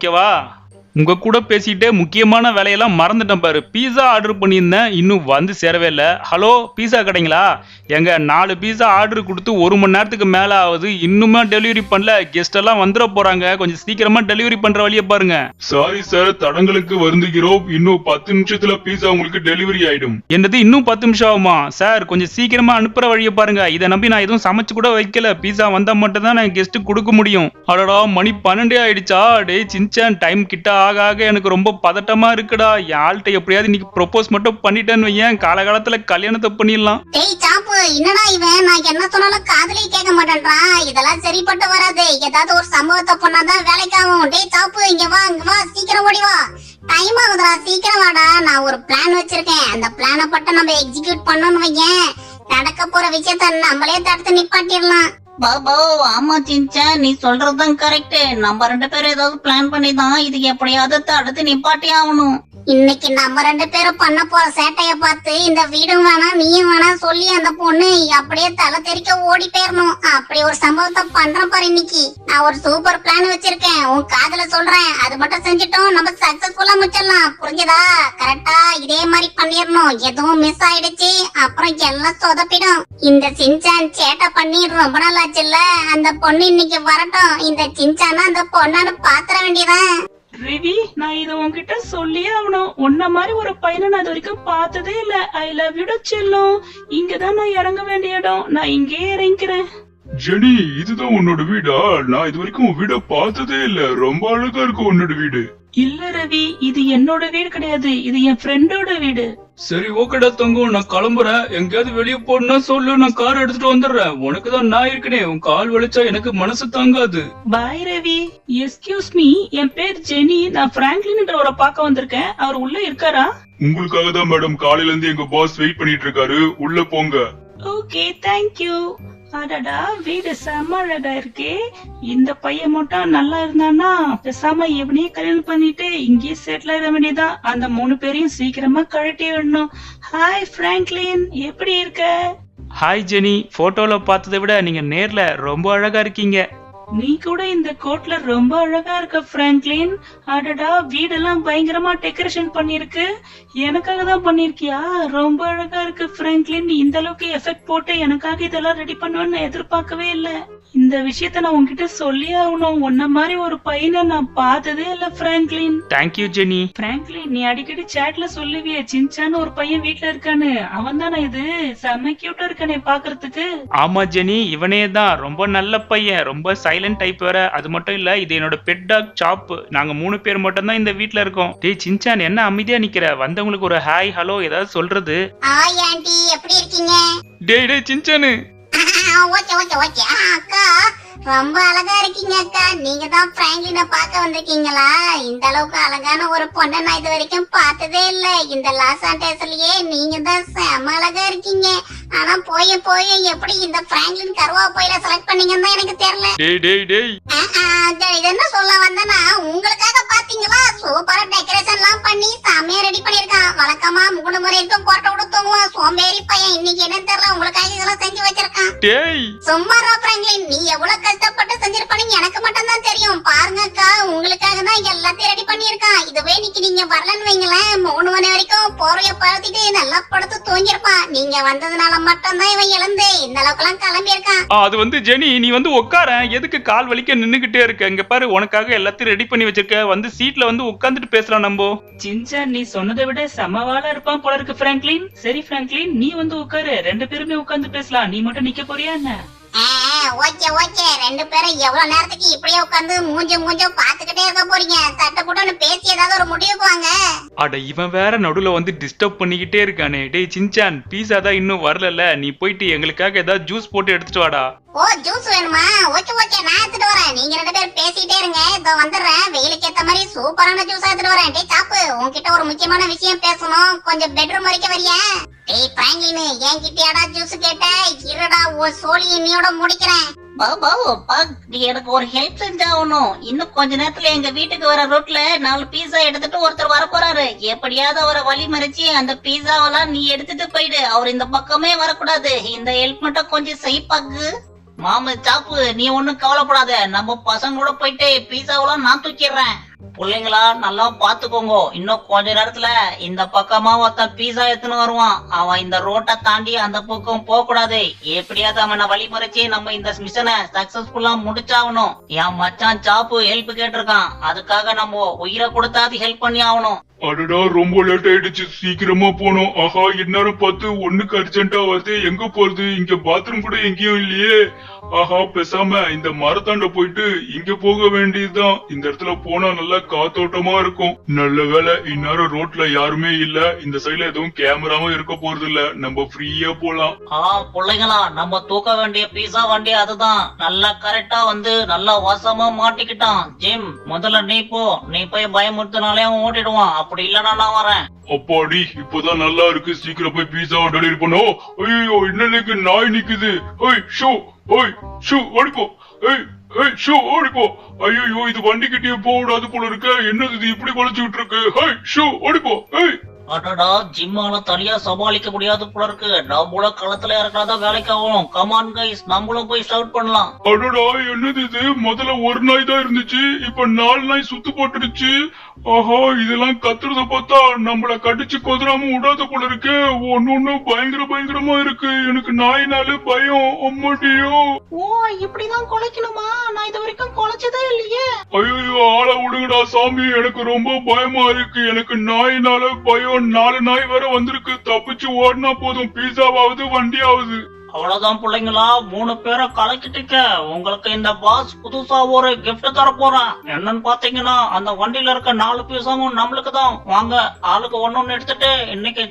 ஓகேவா? உங்க கூட பேசிட்டே முக்கியமான வேலையெல்லாம் மறந்துட்டேன் பாரு. பீஸா ஆர்டர் பண்ணியிருந்தேன், இன்னும் வந்து சேரவே இல்லை. ஹலோ, பீஸா கடைங்களா? எங்க 4 பீஸா ஆர்டர் கொடுத்து 1 மணி நேரத்துக்கு மேல ஆகுது, இன்னுமா டெலிவரி பண்ணல? கெஸ்ட் எல்லாம் வந்துட போறாங்க, கொஞ்சம் சீக்கிரமா டெலிவரி பண்ற வழியை பாருங்க. சாரி சார், தடங்களுக்கு வருந்துகிறோம். இன்னும் 10 நிமிஷத்துல பீஸா உங்களுக்கு டெலிவரி ஆயிடும். என்னது, இன்னும் 10 நிமிஷம் ஆகுமா? சார் கொஞ்சம் சீக்கிரமா அனுப்புற வழியை பாருங்க. இதை நம்பி நான் எதுவும் சமைச்சு கூட வைக்கல. பீஸா வந்தா மட்டும் தான் நான் கெஸ்ட் கொடுக்க முடியும். அடடா, மணி 12 ஆயிடுச்சா? டேய் சின்சான், டைம் கிட்ட ஆக எனக்கு ரொம்ப பதட்டமா இருக்குடா. என் ஆள்கிட்ட எப்படியாவது இன்னைக்கு ப்ரொபோஸ் மட்டும் பண்ணிட்டேன்னு வையேன், காலகாலத்துல கல்யாணத்தை பண்ணிடலாம். டேய் சாப்பு, என்னடா இவன் நான் என்ன சொன்னாலும் காதுலயே கேட்க மாட்டேன்றான். இதெல்லாம் சரிப்பட்டு வராது. ஏதாவது ஒரு சம்பவத்தை பண்ணாதான் வேலைக்கு ஆகும். டேய் சாப்பு, இங்க வா சீக்கிரம் ஓடி வா. டைம் ஆகுதுடா, சீக்கிரம் வாடா. நான் ஒரு பிளான் வச்சிருக்கேன். அந்த பிளானை பட்டு நம்ம எக்ஸிக்யூட் பண்ணணும்னு வையேன், நடக்க போற விஷயத்த நம்மளே தடுத்து நிப்பாட்டிடலாம். பாபா, ஆமா சின்சான், நீ சொல்றதுதான் கரெக்ட். நம்ம 2 பேரும் ஏதாவது பிளான் பண்ணி தான் இது எப்படியாவது தடுத்து நிப்பாட்டி ஆகணும். இன்னைக்கு நம்ம 2 பேரும் பண்ண போற சேட்டைய பார்த்து இந்த வீடும் வேணாம் நீயும் வேணாம் சொல்லி அந்த பொண்ணு அப்படியே தலை தெறிக்க ஓடி போயிடணும். அப்படி ஒரு சம்பவத்தை பண்றேன் பாரு இன்னைக்கு. நான் ஒரு சூப்பர் பிளான் வச்சிருக்கேன், உன் காதுல சொல்றேன். அது மட்டும் செஞ்சுட்டோம் நம்ம சக்சஸ்ஃபுல்லா முடிச்சிடலாம். புரிஞ்சதா? கரெக்டா இதே மாதிரி பண்ணிடணும். எதுவும் மிஸ் ஆயிடுச்சு அப்புறம் எல்லாம் சொதப்பிடும். இந்த சின்சான் சேட்டை பண்ணி ரொம்ப நாள் ஆச்சுல்ல, அந்த பொண்ணு இன்னைக்கு வரட்டும். இந்த சின்சானா அந்த பொண்ணான்னு பாத்திர வேண்டியதான். ரிவி, நான் இத உன்கிட்ட சொல்லியே ஆகணும். உன்ன மாதிரி ஒரு பையனை நான் இது வரைக்கும் பார்த்ததே இல்ல. ஐ லவ் யூ செல்லும். இங்கதான் நான் இறங்க வேண்டிய இடம். நான் இங்கே இறங்கிக்கிறேன். ஜெனி, இதுதான் உன்னோட வீடா? நான் இது வரைக்கும் உன் வீட பார்த்ததே இல்ல. ரொம்ப அழகா இருக்கு உன்னோட வீடு. இல்ல ரவி, இது என்னோட வீடு கிடையாது, இது என் ஃப்ரெண்டோட வீடு. சரி ஓகேடா தங்கம், நான் கிளம்புறேன். எங்கேயாவது வெளியே போனா சொல்லு, நான் கார் எடுத்துட்டு வந்துடுறேன். உனக்கு தான் நான் இருக்கேன். உன் கால் வலிச்சா எனக்கு மனசு தாங்காது. பாய் ரவி. எஸ்கியூஸ் மீ, என் பேர் ஜெனி. நான் பிராங்க்லின்ன்றவரை பார்க்க வந்திருக்கேன். அவர் உள்ள இருக்காரா? உங்களுக்காக தான் மேடம், காலையில இருந்து எங்க பாஸ் வெயிட் பண்ணிட்டு இருக்காரு. உள்ள போங்க. Okay, thank you. அடடா, வீடு செம்ம அழகா இருக்கே. இந்த பையன் மட்டும் நல்லா இருந்தானா பேசாம இவனையே கல்யாணம் பண்ணிட்டு இங்கேயே செட்டில் ஆக வேண்டியதான். அந்த 3 பேரையும் சீக்கிரமா கழட்டி விடணும். ஹாய் பிராங்க்லின், எப்படி இருக்க? ஹாய் ஜெனி, போட்டோல பார்த்ததை விட நீங்க நேர்ல ரொம்ப அழகா இருக்கீங்க. நீ கூட இந்த கோட்ல ரொம்ப அழகா இருக்க பிராங்க்லின். அடடா, வீடெல்லாம் பயங்கரமா டெக்கரேஷன் பண்ணிருக்கு. எனக்காக தான் பண்ணிருக்கியா? ரொம்ப அழகா இருக்கு பிராங்க்லின். இந்த அளவுக்கு எஃபெக்ட் போட்டு எனக்காக இதெல்லாம் ரெடி பண்ணுவேன்னு எதிர்பார்க்கவே இல்ல. இந்த விஷயத்த நான் உன்கிட்ட சொல்லி ஆகணும். உன்ன மாதிரி ஒரு பையனை நான் பார்த்ததே இல்ல பிராங்க்லின். Thank you Jenny. பிராங்க்லின், நீ அடிக்கடி சாட்ல சொல்லுவியே சின்சான்னு ஒரு பையன் வீட்டுல இருக்கான்னு. அவன் தானே இது? செம்ம கியூட்டா இருக்கானே பாக்குறதுக்கு. ஆமா ஜெனி, இவனே தான். ரொம்ப நல்ல பையன், ரொம்ப சைலண்ட் டைப் வேற. அது மட்டும் இல்ல, இது என்னோட பெட் டாக் சாப். நாங்க 3 பேர் மட்டும் தான் இந்த வீட்ல இருக்கோம். டேய் சின்சான், என்ன அமைதியா நிக்கிற? வந்தவங்களுக்கு ஒரு ஹாய் ஹலோ ஏதாவது சொல்றது. ஹாய் ஆண்டி, எப்படி இருக்கீங்க? டேய் சின்சானு. Okay okay okay. அக்கா ரொம்ப அழகா இருக்கீங்க அக்கா. நீங்க தான் பிராங்க்லினை பார்க்க வந்திருக்கீங்களா? இந்த அளவுக்கு அழகான ஒரு பொண்ணை நான் இது வரைக்கும் பார்த்ததே இல்ல. இந்த லாஸ் ஆண்டேஸ்லயே நீங்க தான் செம அழகா இருக்கீங்க. ஆனா போய் எப்படி இந்த பிராங்க்லின் கருவா போயில செலக்ட் பண்ணீங்கன்னு தான் எனக்கு தெரியல. டேய் இது என்ன சொல்ல வந்தேன்னா, உங்களுக்காக பாத்தீங்களா சூப்பரா டெக்கரேஷன் எல்லாம் பண்ணி செமையா ரெடி பண்ணிருக்கான். வழக்கமா 3 முறை இருக்கும் கோட்டை விட தூங்குவான் சோம்பேறி பையன். இன்னைக்கு என்ன தெரியல, உங்களுக்காக இதெல்லாம் செஞ்சு வச்சிருக்கான். டேய் சும்மா பிராங்க்லின், நீ எவ்வளவு கஷ்டப்பட்டு செஞ்சிருப்பானு எனக்கு மட்டும் தான் தெரியும். பாருங்க அக்கா, உங்களுக்காக தான் எல்லாத்தையும் ரெடி பண்ணிருக்கான். இதுவே இன்னைக்கு நீங்க வரலன்னு வைங்களேன், 3 மணி வரைக்கும் போர்வைய படுத்திட்டு நல்லா படுத்து தூங்கிருப்பான். நீங்க வந்ததுனால மட்டும் தான் இவன் எழுந்து இந்த அளவுக்கு எல்லாம் கிளம்பி இருக்கான். அது வந்து ஜெனி, நீ வந்து உட்கார. எதுக்கு கால் வலிக்க நின்னுகிட்டே இருக்க? இங்க பாரு, உனக்காக எல்லாத்தையும் ரெடி பண்ணி வச்சிருக்க. வந்து சீட்ல வந்து உட்கார்ந்துட்டு பேசலாம் நம்ம. சின்சான், நீ சொன்னதை விட சமவாளா இருப்பான் போல இருக்கு பிராங்க்லின். சரி பிராங்க்லின், நீ வந்து உட்காரு. 2 பேருமே உட்கார்ந்து பேசலாம். நீ மட்டும் நிக்க போறியா என்ன? Okay okay. 2 பேரும் எவ்வளவு நேரத்துக்கு இப்படியே உட்கார்ந்து மூஞ்ச பாத்துக்கிட்டே இருக்க போறீங்க? சட்டை போட்டு பேசி ஏதாவது ஒரு முடிவுக்கு வாங்க. அட, இவன் வேற நடுவுல வந்து டிஸ்டர்ப் பண்ணிக்கிட்டே இருக்கானே. டேய் சின்சான், பீஸா தான் இன்னும் வரல. நீ போயிட்டு எங்களுக்காக ஏதாவது ஜூஸ் போட்டு எடுத்துட்டு வாடா. ஓ, ஜூஸ் வேணுமா? ஓகே ஓகே, நான் எடுத்துட்டு வரேன். நீங்க 2 பேரும் பேசிட்டே இருங்க, இதோ வந்துடுறேன். வெயிலுக்கு ஏத்த மாதிரி சூப்பரான ஜூஸ் எடுத்துட்டு வரேன். டேய் சாப்பு, உன்கிட்ட ஒரு முக்கியமான விஷயம் பேசணும். கொஞ்சம் பெட்ரூம் வரைக்கும் வரியா? டேய் பிராங்க்லின், என்கிட்டயாடா ஜூஸ் கேட்ட? இருடா, ஒரு சோழி இன்னியோட முடிக்கிறேன். பாபா, நீ எனக்கு ஒரு ஹெல்ப் செஞ்சாகணும். இன்னும் கொஞ்ச நேரத்துல எங்க வீட்டுக்கு வர ரோட்ல 4 பீஸா எடுத்துட்டு ஒருத்தர் வர போறாரு. எப்படியாவது அவரை வழி மறைச்சு அந்த பீஸாவெல்லாம் நீ எடுத்துட்டு போயிடு. அவர் இந்த பக்கமே வரக்கூடாது. இந்த ஹெல்ப் மட்டும் கொஞ்சம் செய்ப்பாக்கு. மாமு சாப்பு, நீ ஒண்ணும் கவலைப்படாத. நம்ம பசங்களோட போயிட்டு பீஸாவெல்லாம் நான் தூக்கிடுறேன். பிள்ளைங்களா நல்லா பாத்துக்கோங்க. இன்னும் கொஞ்ச நேரத்துல இந்த பக்கமா ஒருத்தன் பீஸா எடுத்துன்னு வருவான். அவன் இந்த ரோட்டை தாண்டி அந்த பக்கம் போக கூடாது. எப்படியாவது அவனை வழிமறைச்சு நம்ம இந்த மிஷனை சக்சஸ்ஃபுல்லா முடிச்சாகணும். என் மச்சான் சாப்பு ஹெல்ப் கேட்டிருக்கான். அதுக்காக நம்ம உயிரை கொடுத்தாது ஹெல்ப் பண்ணி ஆகணும். அடடா ரொம்ப லேட் ஆயிடுச்சு, சீக்கிரமா போனோம். ஆஹா இந்நேரம் பார்த்து ஒண்ணுக்கு அர்ஜென்ட்டா வருது, எங்க போறது? இங்க பாத்ரூம் கூட எங்கேயும் இல்லையே. ஆஹா பேசாம இந்த மரத்தாண்ட போயிட்டு இங்க போக வேண்டியதுதான். இந்த இடத்துல போனா நல்லா காத்தோட்டமா இருக்கும். நல்ல வேளை இந்நேரம் ரோட்ல யாருமே இல்ல. இந்த சைடுல எதுவும் கேமராவும் இருக்க போறது இல்ல, நம்ம ஃப்ரீயா போலாம். பிள்ளைங்களா நம்ம தூக்க வேண்டிய பீஸா வண்டி அதுதான். நல்லா கரெக்டா வந்து நல்லா வாசமா மாட்டிக்கிட்டான். ஜிம் முதல்ல நீ போய் பயமுறுத்தினாலே அவன் ஓட்டிடுவான். அப்படி இல்லன்னா நான் வரேன். அப்பாடி இப்பதான் நல்லா இருக்கு, சீக்கிரம் போய் பீஸாவை டெலிவரி பண்ணோம். ஐயோ இன்னைக்கு நாய் நிக்குது. ஷூ ஓடிப்போ. ஷூ ஓடிப்போ. ஐயோ இது வண்டி கிட்டே போடாது போல இருக்க. என்னது இது இப்படி குலைச்சுக்கிட்டு இருக்கு? ஷூ ஓடிப்போ. அடடா ஜிம்மால தனியா சமாளிக்க முடியாது போல இருக்கு. நம்மளும் களத்துல இறக்காத வேலைக்கு ஆகும். கமான் கைஸ், நம்மளும் போய் ஸ்டார்ட் பண்ணலாம். அடடா என்னது இது? முதல்ல ஒரு நாய் தான் இருந்துச்சு, இப்ப 4 நாய் சுத்து போட்டுருச்சு. ஆஹா இதெல்லாம் கத்துறத பார்த்தா நம்மள கடிச்சு கொதறாம விடாத போல இருக்கு. ஒன்னு பயங்கரமா இருக்கு. எனக்கு நாயினாலே பயம். அம்மாடியோ. இப்படிதான் குலைக்கணுமா? நான் இது வரைக்கும் குலைச்சதே இல்லையே. ஐயோ ஆள விடுங்கடா சாமி, எனக்கு ரொம்ப பயமா இருக்கு. எனக்கு நாயினால பயம். 4 நாய் வேற வந்திருக்கு. தப்பிச்சு ஓடினா போதும், பீஸாவாவது வண்டியாவது. அவ்வளவுதான் பிள்ளைங்களா, 3 பேரை கலக்கிட்டுக்க. உங்களுக்கு இந்த பாஸ் புதுசா ஒரு கிஃப்ட் தர போறான். என்னன்னு பாத்தீங்கன்னா அந்த வண்டியில இருக்க 4 பீஸாவும் நம்மளுக்கு தான். வாங்க ஆளுக்கு ஒன்னொன்னு எடுத்துட்டு இன்னைக்கு